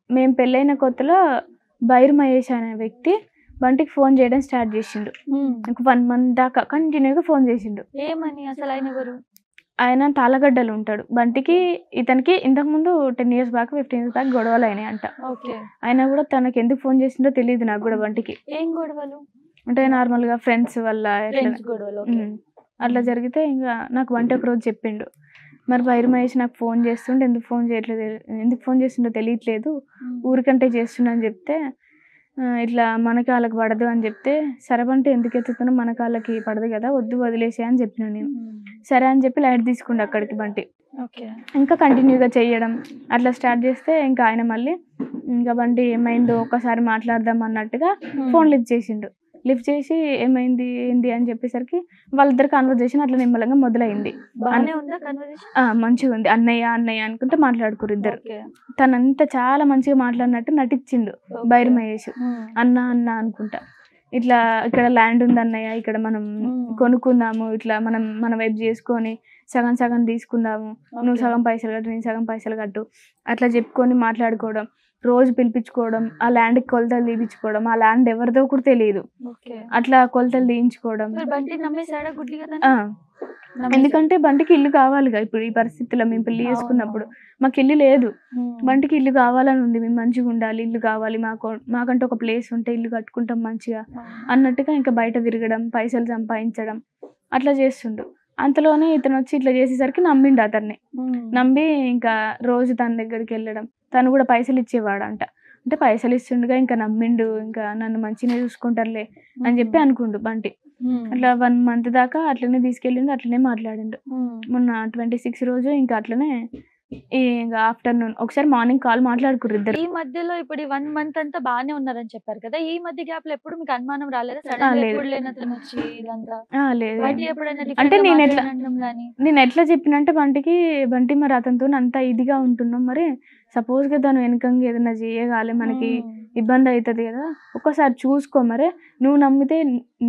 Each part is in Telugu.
మేము పెళ్ళైన కొత్తలో బైరు మహేష్ అనే వ్యక్తి బంటికి ఫోన్ చేయడం స్టార్ట్ చేసిండు. ఒక 1 మంత్ దాకా కంటిన్యూగా ఫోన్ చేసిండు. ఏమని అసలు ఆయన ఎవరు? ఆయన తాళ్ళగడ్డలో ఉంటాడు. బంటికి ఇతనికి ఇంతకుముందు 10 ఇయర్స్ బ్యాక్ 15 ఇయర్స్ బ్యాక్ గొడవలయినాయి అంట. ఓకే. అయినా కూడా తనకి ఎందుకు ఫోన్ చేసిండో తెలీదు నాకు కూడా బంటికి. ఏం గొడవలు? అంటే నార్మల్‌గా ఫ్రెండ్స్ వల్ల ఇట్లా ఫ్రెండ్స్ గొడవలు. ఓకే. అట్లా జరిగితే ఇంగా నాకు బంటి ఒకరోజు చెప్పిండు. మరి బైరు మహేష్ నాకు ఫోన్ చేస్తుంటే ఎందుకు ఫోన్ చేస్తుండో తెలియట్లేదు. ఊరికంటే చేస్తున్నా అని చెప్తే ఇట్లా మన కాళ్ళకి పడదు అని చెప్తే, సరే బంటి ఎందుకు ఎత్తుతున్నావు మన కాళ్ళకి పడదు కదా వద్దు వదిలేసేయి అని చెప్పినా నేను. సరే అని చెప్పి లైట్ తీసుకుండు అక్కడికి బంటి. ఓకే. ఇంకా కంటిన్యూగా చేయడం అట్లా స్టార్ట్ చేస్తే ఇంకా ఆయన మళ్ళీ ఇంకా బంటి ఏమైందో ఒక్కసారి మాట్లాడదాం అన్నట్టుగా ఫోన్ లిఫ్ట్ చేసిండు. లిఫ్ట్ చేసి ఏమైంది ఏంది అని చెప్పేసరికి వాళ్ళిద్దరు కన్వర్జేషన్ అట్లా నిమ్మలంగా మొదలైంది. బానే ఉందా కన్వర్జేషన్? మంచిగా ఉంది. అన్నయ్య అన్నయ్య అనుకుంటే మాట్లాడుకురు ఇద్దరు. ఓకే. తనంతా చాలా మంచిగా మాట్లాడినట్టు నటించిండు బైరు మహేష్. అన్న అన్న అనుకుంటా ఇట్లా ఇక్కడ ల్యాండ్ ఉంది అన్నయ్య, ఇక్కడ మనం కొనుక్కుందాము, ఇట్లా మనం మన వైపు చేసుకొని సగం సగం తీసుకుందాము, నువ్వు సగం పైసలు కట్టు నేను సగం పైసలు కట్టు అట్లా చెప్పుకొని మాట్లాడుకోవడం, రోజు పిలిపించుకోవడం, ఆ ల్యాండ్కి కొలతలు తీయించుకోవడం, ఆ ల్యాండ్ ఎవరిదో కూడా తెలియదు, అట్లా కొలతలు తీయించుకోవడం. ఎందుకంటే బంటికి ఇల్లు కావాలిగా ఇప్పుడు ఈ పరిస్థితుల్లో మేము పెళ్లి చేసుకున్నప్పుడు మాకు ఇల్లు లేదు. బంటికి ఇల్లు కావాలని ఉంది, మేము మంచిగా ఉండాలి, ఇల్లు కావాలి మాకంటే ఒక ప్లేస్ ఉంటే ఇల్లు కట్టుకుంటాం మంచిగా అన్నట్టుగా ఇంకా బయట తిరగడం, పైసలు సంపాదించడం అట్లా చేస్తుండు. అంతలోనే ఇతను వచ్చి ఇట్లా చేసేసరికి నమ్మిండు అతన్ని. నమ్మి ఇంకా రోజు తన దగ్గరికి వెళ్ళడం, తను కూడా పైసలు ఇచ్చేవాడంట. అంటే పైసలు ఇస్తుండగా ఇంకా నమ్మిండు, ఇంకా నన్ను మంచిగా చూసుకుంటారులే అని చెప్పి అనుకుండు బంటి. అట్లా 1 మంత్ దాకా అట్లనే తీసుకెళ్ళిండు, అట్లనే మాట్లాడిండు. మొన్న 26 రోజు ఇంకా అట్లనే ఇంకా ఆఫ్టర్నూన్ ఒకసారి మార్నింగ్ కాల్ మాట్లాడుకుర్రు ఇద్దరు. ఈ మధ్యలో ఇప్పుడు 1 మంత్ అంతా బానే ఉన్నారని చెప్పారు కదా, ఈ మధ్య గ్యాప్ లో ఎప్పుడు మీకు అనుమానం రాలేదా? అంటే నేను ఎట్లా చెప్పినంటే బంటి మరి అతనితో అంత ఇదిగా ఉంటున్నాం, మరి సపోజ్ గా తను వెనకంగా ఏదైనా చేయగాలి మనకి ఇబ్బంది అవుతుంది కదా, ఒక్కసారి చూసుకో, మరి నువ్వు నమ్మితే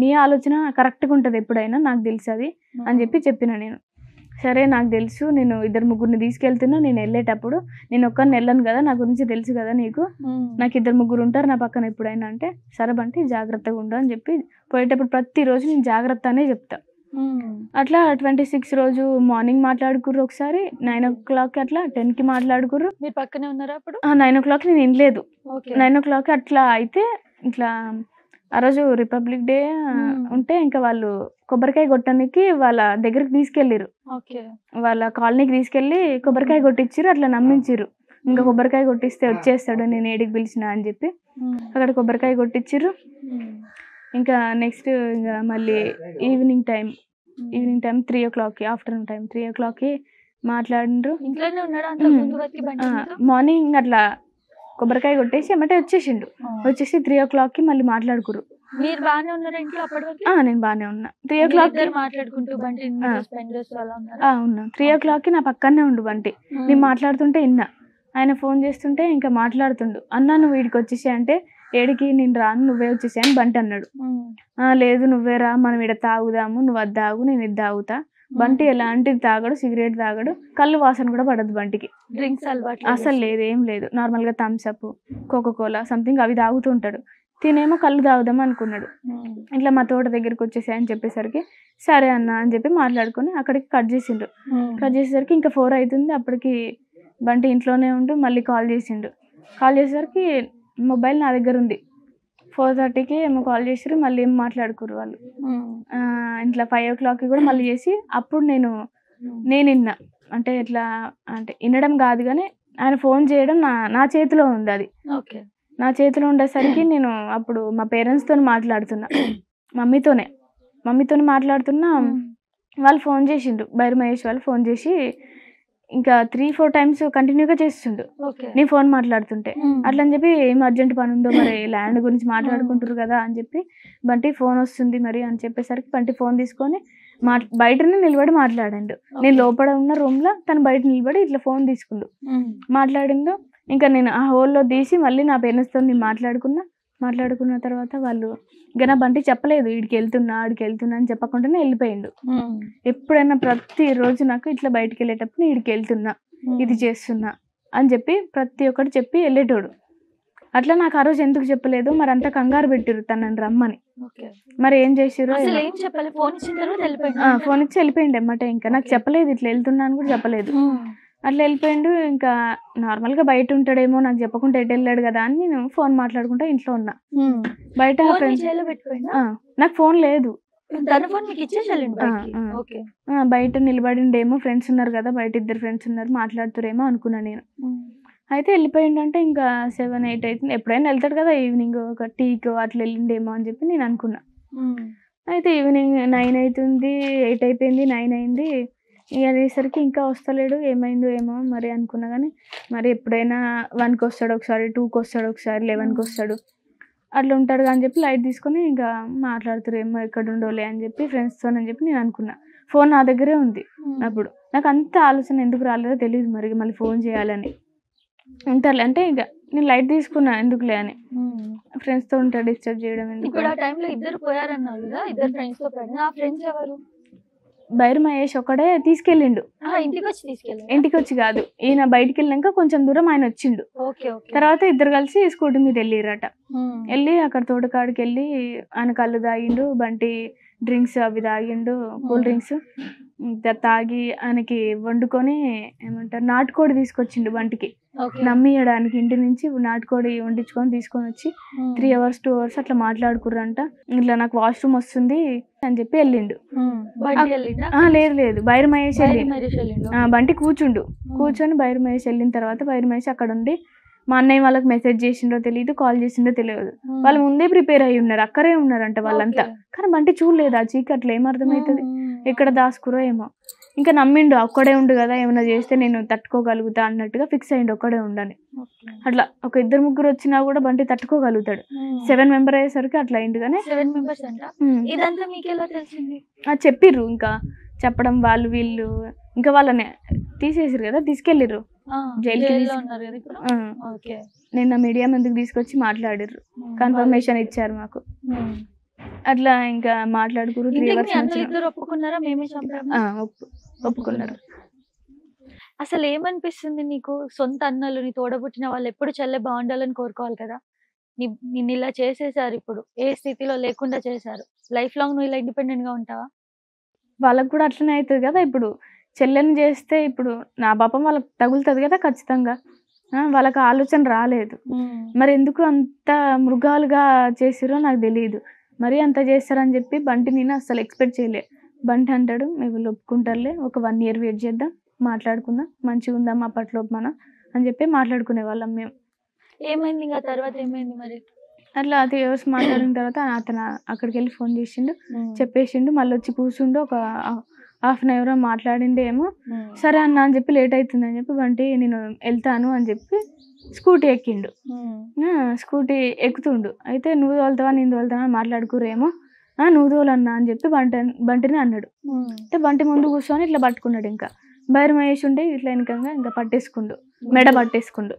నీ ఆలోచన కరెక్ట్గా ఉంటుంది ఎప్పుడైనా, నాకు తెలుసు అది అని చెప్పిన నేను. సరే నాకు తెలుసు, నేను 2-3 తీసుకెళ్తున్నా, నేను వెళ్ళేటప్పుడు నేను ఒక్కరిని వెళ్ళను కదా, నా గురించి తెలుసు కదా నీకు, నాకు 2-3 ఉంటారు నా పక్కన ఎప్పుడైనా అంటే, సరే బంటి జాగ్రత్తగా ఉండు అని చెప్పి పోయేటప్పుడు ప్రతిరోజు నేను జాగ్రత్త అనే చెప్తా. అట్లా 26 రోజు మార్నింగ్ మాట్లాడుకుర్రు, ఒకసారి 9 o'clock అట్లా 10కి మాట్లాడుకుర్రు. మీరు పక్కనే ఉన్నారా అప్పుడు? 9 o'clock నేను వినలేదు. 9 o'clock అట్లా అయితే ఇట్లా ఆ రోజు రిపబ్లిక్ డే ఉంటే ఇంకా వాళ్ళు కొబ్బరికాయ కొట్టడానికి వాళ్ళ దగ్గరికి తీసుకెళ్ళిరు. వాళ్ళ కాలనీకి తీసుకెళ్ళి కొబ్బరికాయ కొట్టించిరు, అట్లా నమ్మించిరు. ఇంకా కొబ్బరికాయ కొట్టిస్తే వచ్చేస్తాడు నేను ఏడికి పిలిచినా అని చెప్పి అక్కడ కొబ్బరికాయ కొట్టించిరు. ఇంకా నెక్స్ట్ ఇంకా మళ్ళీ evening time 3 o'clock afternoon time 3 o'clock మాట్లాడిండ్రు. మార్నింగ్ అట్లా కొబ్బరికాయ కొట్టేసి ఎమ్మటే వచ్చేసిండు. వచ్చేసి 3 o'clock మళ్ళీ మాట్లాడుకురు. మీరు బాగానే ఉన్నారా ఇంట్లో అప్పటివరకు? నేను బాగానే ఉన్నా. 3 o'clock మాట్లాడుకుంటూ ఉన్నా. 3 o'clock నా పక్కనే ఉండు బంటి. నేను మాట్లాడుతుంటే విన్నా, ఆయన ఫోన్ చేస్తుంటే ఇంకా మాట్లాడుతుండు. అన్నా నువ్వు వీడికి వచ్చేసా అంటే, ఏడికి నేను రాను నువ్వే వచ్చేసా అని బంటి అన్నాడు. లేదు నువ్వే రా, మనం ఇక్కడ తాగుదాము, నువ్వు అది తాగు నేను ఇది తాగుతా. బంటి ఎలాంటిది తాగడు, సిగరెట్ తాగడు, కళ్ళు వాసన కూడా పడదు బంటికి. డ్రింక్స్ అలవాటు అసలు లేదు, ఏం లేదు. నార్మల్గా థమ్స్అప్, కోకోకోలా సంథింగ్ అవి తాగుతూ ఉంటాడు. తినేమో కళ్ళు తాగుదాం అనుకున్నాడు. ఇట్లా మా తోట దగ్గరికి వచ్చేసా అని చెప్పేసరికి సరే అన్న అని చెప్పి మాట్లాడుకుని అక్కడికి కట్ చేసిండ్రు. కట్ చేసేసరికి ఇంకా 4 అవుతుంది. అప్పటికి బంటి ఇంట్లోనే ఉండు మళ్ళీ కాల్ చేసిండు. కాల్ చేసేసరికి మొబైల్ నా దగ్గర ఉంది. 4:30కి ఏమో కాల్ చేసిరు, మళ్ళీ ఏం మాట్లాడుకురు వాళ్ళు. ఇంట్లో 5 o'clock కూడా మళ్ళీ చేసి అప్పుడు నేను విన్నా. అంటే ఎట్లా అంటే వినడం కాదు కానీ ఆయన ఫోన్ చేయడం నా చేతిలో ఉంది. అది నా చేతిలో ఉండేసరికి నేను అప్పుడు మా పేరెంట్స్తో మాట్లాడుతున్నా, మమ్మీతోనే మాట్లాడుతున్నా. వాళ్ళు ఫోన్ చేసిండు, బైరు మహేష్ వాళ్ళు ఫోన్ చేసి ఇంకా 3-4 times కంటిన్యూగా చేస్తుండు నేను ఫోన్ మాట్లాడుతుంటే. అట్లా అని చెప్పి ఏం అర్జెంట్ పని ఉందో మరి ల్యాండ్ గురించి మాట్లాడుకుంటారు కదా అని చెప్పి బంటి ఫోన్ వస్తుంది మరి అని చెప్పేసరికి బంటి ఫోన్ తీసుకొని బయటనే నిలబడి మాట్లాడండు. నేను లోపల ఉన్న రూమ్ లో తను బయట నిలబడి ఇట్లా ఫోన్ తీసుకుండు మాట్లాడిండు. ఇంకా నేను ఆ హోల్లో తీసి మళ్ళీ నా పేరెంట్స్తో నేను మాట్లాడుకున్న తర్వాత వాళ్ళు ఇంకా నా బంటి చెప్పలేదు వీడికి వెళ్తున్నా ఆడికి వెళ్తున్నా అని చెప్పకుండానే వెళ్ళిపోయిండు. ఎప్పుడైనా ప్రతిరోజు నాకు ఇట్లా బయటికి వెళ్ళేటప్పుడు వీడికి వెళ్తున్నా ఇది చేస్తున్నా అని చెప్పి ప్రతి ఒక్కటి చెప్పి వెళ్ళేటోడు. అట్లా నాకు ఆ రోజు ఎందుకు చెప్పలేదు, మరి అంత కంగారు పెట్టిరు తనని రమ్మని. ఓకే. మరి ఏం చేసిరో అసలు ఏం చెప్పాలి? ఫోన్ ఇచ్చిన తర్వాత వెళ్ళిపోయిండు. ఫోన్ ఇచ్చి వెళ్ళిపోయిండు ఎమ్మటే. ఇంకా నాకు చెప్పలేదు ఇట్లా వెళ్తున్నాను కూడా చెప్పలేదు. అట్లా వెళ్ళిపోయిండు. ఇంకా నార్మల్గా బయట ఉంటాడేమో నాకు చెప్పకుండా ఎటు వెళ్ళాడు కదా అని నేను ఫోన్ మాట్లాడుకుంటా ఇంట్లో ఉన్నా. బయట ఫ్రెండ్స్ నాకు ఫోన్ లేదు, బయట నిలబడిండేమో, ఫ్రెండ్స్ ఉన్నారు కదా బయట, 2 ఫ్రెండ్స్ ఉన్నారు మాట్లాడుతురేమో అనుకున్నా నేను. అయితే వెళ్ళిపోయిండంటే ఇంకా 7, 8 అవుతుంది. ఎప్పుడైనా వెళ్తాడు కదా ఈవినింగ్ ఒక టీకో అట్లా వెళ్ళిండేమో అని చెప్పి నేను అనుకున్నా. అయితే ఈవినింగ్ 9 అవుతుంది, 8 అయిపోయింది, 9 అయింది. ఇక అనేసరికి ఇంకా వస్తలేడు, ఏమైందో ఏమో మరి అనుకున్నా. కానీ మరి ఎప్పుడైనా 1కి వస్తాడు ఒకసారి, 2కి వస్తాడు ఒకసారి, 11కి వస్తాడు, అట్లా ఉంటాడు అని చెప్పి లైట్ తీసుకొని ఇంకా మాట్లాడుతురేమో ఎక్కడ ఉండోలే అని చెప్పి ఫ్రెండ్స్తో అని చెప్పి నేను అనుకున్నా. ఫోన్ నా దగ్గరే ఉంది అప్పుడు. నాకు అంత ఆలోచన ఎందుకు రాలేదో తెలియదు మరి మళ్ళీ ఫోన్ చేయాలని. ఉంటారులే అంటే ఇక నేను లైట్ తీసుకున్నా ఎందుకులే అని. ఫ్రెండ్స్తో ఉంటాడు, డిస్టర్బ్ చేయడం ఎందుకు. బైర్ మహేష్ ఒకడే తీసుకెళ్ళిండు, ఇంటికి వచ్చి కాదు, ఈయన బయటికి వెళ్ళినాక కొంచెం దూరం ఆయన వచ్చిండు. తర్వాత 2 కలిసి స్కూటీ మీద వెళ్ళిరట. వెళ్ళి అక్కడ తోటకాడికి వెళ్ళి ఆయన కళ్ళు తాగిండు, బంటి డ్రింక్స్ అవి తాగిండు, కూల్ డ్రింక్స్ తాగి ఆయనకి వండుకొని ఏమంటారు నాటుకోడి తీసుకొచ్చిండు బంటికి నమ్మియడానికి. ఇంటి నుంచి నాటుకోడి వండించుకొని తీసుకొని వచ్చి 3 hours 2 hours అట్లా మాట్లాడుకుర్రంట. ఇట్లా నాకు వాష్రూమ్ వస్తుంది అని చెప్పి వెళ్ళిండు. లేదు బైర్ మహేష్ వెళ్ళిండు. బంటి కూర్చొని బైర్ మహేష్ వెళ్ళిన తర్వాత బైర్ మహేష్ అక్కడ ఉండి మా అన్నయ్య వాళ్ళకి మెసేజ్ చేసిండో తెలియదు, కాల్ చేసిండో తెలియదు. వాళ్ళు ముందే ప్రిపేర్ అయ్యి ఉన్నారు, అక్కడే ఉన్నారంట వాళ్ళంతా. కానీ బంటి చూడలేదు ఆ చీకట్లో, ఏమర్థమవుతుంది ఎక్కడ దాసుకురో ఏమో. ఇంకా నమ్మిండు ఒక్కడే ఉండు కదా, ఏమైనా చేస్తే నేను తట్టుకోగలుగుతా అన్నట్టుగా ఫిక్స్ అయ్యిండు ఒక్కడే ఉండని. అట్లా ఒక 2 ముగ్గురు వచ్చినా కూడా బంటి తట్టుకోగలుగుతాడు. 7 మెంబర్ అయ్యేసరికి అట్లా అయిండు. కానీ చెప్పిర్రు, ఇంకా చెప్పడం వాళ్ళు వీళ్ళు ఇంకా వాళ్ళని తీసేసారు కదా, తీసుకెళ్ళిర్రు జైలుకి. నిన్న మీడియా ముందుకు తీసుకొచ్చి మాట్లాడిర్రు, కన్ఫర్మేషన్ ఇచ్చారు మాకు. అట్లా ఇంకా మాట్లాడుకురు. 3 hours ఒప్పుకున్నారు. అసలు ఏమనిపిస్తుంది నీకు? సొంత అన్నలు, నీ తోడబుట్టిన వాళ్ళు ఎప్పుడు చెల్లె బాగుండాలని కోరుకోవాలి కదా, నిన్ను ఇలా చేసేసారు, ఇప్పుడు ఏ స్థితిలో లేకుండా చేశారు. లైఫ్ లాంగ్ నువ్వు ఇలా ఇండిపెండెంట్ గా ఉంటావా? వాళ్ళకు కూడా అట్లనే అవుతుంది కదా. ఇప్పుడు చెల్లెని చేస్తే ఇప్పుడు నా పాపం వాళ్ళకి తగులుతుంది కదా ఖచ్చితంగా. వాళ్ళకి ఆలోచన రాలేదు, మరి ఎందుకు అంత మృగాలుగా చేసిరో నాకు తెలియదు. మరి అంత చేస్తారని చెప్పి బంటి నేను అసలు ఎక్స్పెక్ట్ చేయలే. బంటి అంటాడు మేము ఒప్పుకుంటారులే, ఒక 1 year వెయిట్ చేద్దాం, మాట్లాడుకుందాం, మంచిగా ఉందాం అప్పట్లో మనం అని చెప్పి మాట్లాడుకునే వాళ్ళం మేము. ఏమైంది ఇంకా తర్వాత ఏమైంది మరి? అట్లా 3 hours మాట్లాడిన తర్వాత అతను అక్కడికి వెళ్ళి ఫోన్ చేసిండు, చెప్పేసిండు. మళ్ళీ వచ్చి కూర్చుండు, ఒక 1/2 hour మాట్లాడిండేమో. సరే అన్న అని చెప్పి లేట్ అవుతుంది అని చెప్పి బంటి నేను వెళ్తాను అని చెప్పి స్కూటీ ఎక్కిండు. స్కూటీ ఎక్కుతుండు. అయితే నువ్వు తోలుతావా నేను తోలుతావా అని మాట్లాడుకురేమో. నువ్వు తోలన్నా అని చెప్పి బంటిని అన్నాడు. అయితే బంటి ముందు కూర్చొని ఇట్లా పట్టుకున్నాడు. ఇంకా బైర్ మహేష్ ఉంటే ఇట్లా వెనకంగా ఇంకా పట్టేసుకుండు, మెడ పట్టేసుకుండు.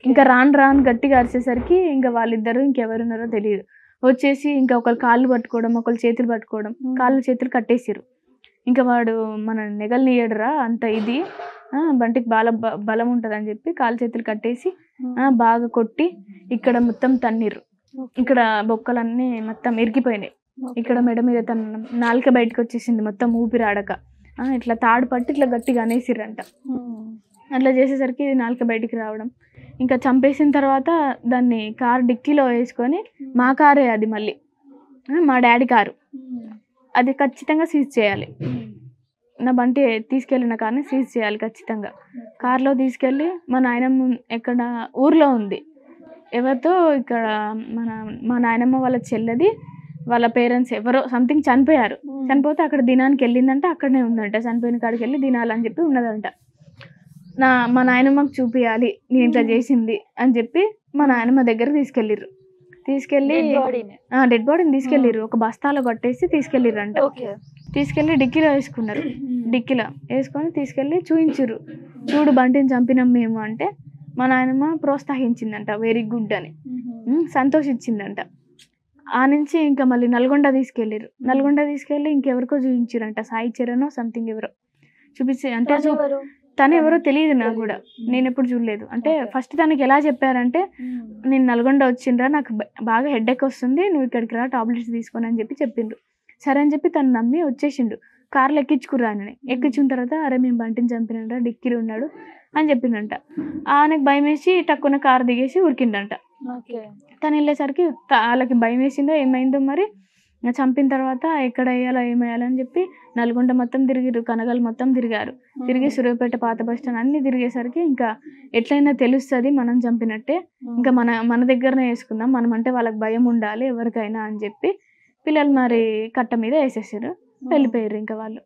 ఇంకా రాను గట్టిగా అరిచేసరికి ఇంకా వాళ్ళిద్దరు ఇంకెవరున్నారో తెలియదు వచ్చేసి ఇంకా ఒకరు కాళ్ళు పట్టుకోవడం, ఒకరు చేతులు పట్టుకోవడం, కాళ్ళు చేతులు కట్టేసిరు. ఇంకా వాడు మన నెగలు నీయడురా అంత ఇది, బంటికి బలం ఉంటుంది అని చెప్పి కాళ్ళు చేతులు కట్టేసి బాగా కొట్టి ఇక్కడ మొత్తం తన్నిర్రు. ఇక్కడ బొక్కలన్నీ మొత్తం ఇరిగిపోయినాయి. ఇక్కడ మెడ మీద తన నాలుక బయటకు వచ్చేసింది మొత్తం ఊపిరాడక. ఇట్లా తాడు పట్టి ఇట్లా గట్టిగా అనేసిర్రంట. అట్లా చేసేసరికి నాలుక బయటికి రావడం. ఇంకా చంపేసిన తర్వాత దాన్ని కారు డిక్కీలో వేసుకొని, మా కారే అది, మళ్ళీ మా డాడీ కారు, అది ఖచ్చితంగా సీజ్ చేయాలి. నా బంటి తీసుకెళ్ళిన కార్ని సీజ్ చేయాలి ఖచ్చితంగా. కార్లో తీసుకెళ్ళి మా నాయనమ్మ ఎక్కడ ఊర్లో ఉంది, ఎవరితో ఇక్కడ మా నాయనమ్మ వాళ్ళ చెల్లెది వాళ్ళ పేరెంట్స్ ఎవరో సంథింగ్ చనిపోయారు. చనిపోతే అక్కడ దినానికి వెళ్ళిందంట, అక్కడనే ఉందంట. చనిపోయిన కాడికి వెళ్ళి దినాలని చెప్పి ఉన్నదంట. మా నాయనమ్మకు చూపించాలి నేను ఇట్లా చేసింది అని చెప్పి మా నాయనమ్మ దగ్గర తీసుకెళ్ళిర్రు. తీసుకెళ్ళి డెడ్ బాడీని తీసుకెళ్ళిర్రు, ఒక బస్తాలో కట్టేసి తీసుకెళ్ళిర్రంట. తీసుకెళ్ళి డిక్కీలో వేసుకున్నారు. డిక్కీలో వేసుకొని తీసుకెళ్ళి చూయించుర్రు, చూడు బంటిని చంపినాం మేము అంటే. మా నాయనమ్మ ప్రోత్సహించిందంట, వెరీ గుడ్ అని సంతోషించిందంట. ఆ నుంచి ఇంకా మళ్ళీ నల్గొండ తీసుకెళ్ళిర్రు. నల్గొండ తీసుకెళ్ళి ఇంకెవరికో చూపించారంట, సాయి చరణ్ సంథింగ్ ఎవరో చూపించి అంటే తను ఎవరో తెలియదు నాకు కూడా, నేను ఎప్పుడు చూడలేదు. అంటే ఫస్ట్ తనకి ఎలా చెప్పారంటే, నేను నల్గొండ వచ్చిండ్రా, నాకు బాగా హెడ్ఏక్ వస్తుంది, నువ్వు ఇక్కడికి రా టాబ్లెట్స్ తీసుకొని అని చెప్పిండ్రు. సరే అని చెప్పి తను నమ్మి వచ్చేసిండు. కార్లో ఎక్కించుకుర్రా అని. ఎక్కించిన తర్వాత అరే మేము బంటిని చంపినంట, డిక్కీలు ఉన్నాడు అని చెప్పిండంట. ఆయనకు భయం వేసి టక్కున కారు దిగేసి ఉరికిండంట. తను వెళ్ళేసరికి వాళ్ళకి భయం వేసిందో ఏమైందో మరి. చంపిన తర్వాత ఎక్కడ వేయాలో ఏమేయాలని చెప్పి నల్గొండ మొత్తం తిరిగిరు, కనగల్ మొత్తం తిరిగారు. తిరిగి సూర్యాపేట పాత బస్ స్టాండ్ అన్ని తిరిగేసరికి ఇంకా ఎట్లయినా తెలుస్తుంది మనం చంపినట్టే, ఇంకా మన దగ్గరనే వేసుకుందాం, మనం అంటే వాళ్ళకి భయం ఉండాలి ఎవరికైనా అని చెప్పి పిల్లలు మరి కట్ట మీద వేసేసారు, వెళ్ళిపోయారు ఇంకా వాళ్ళు.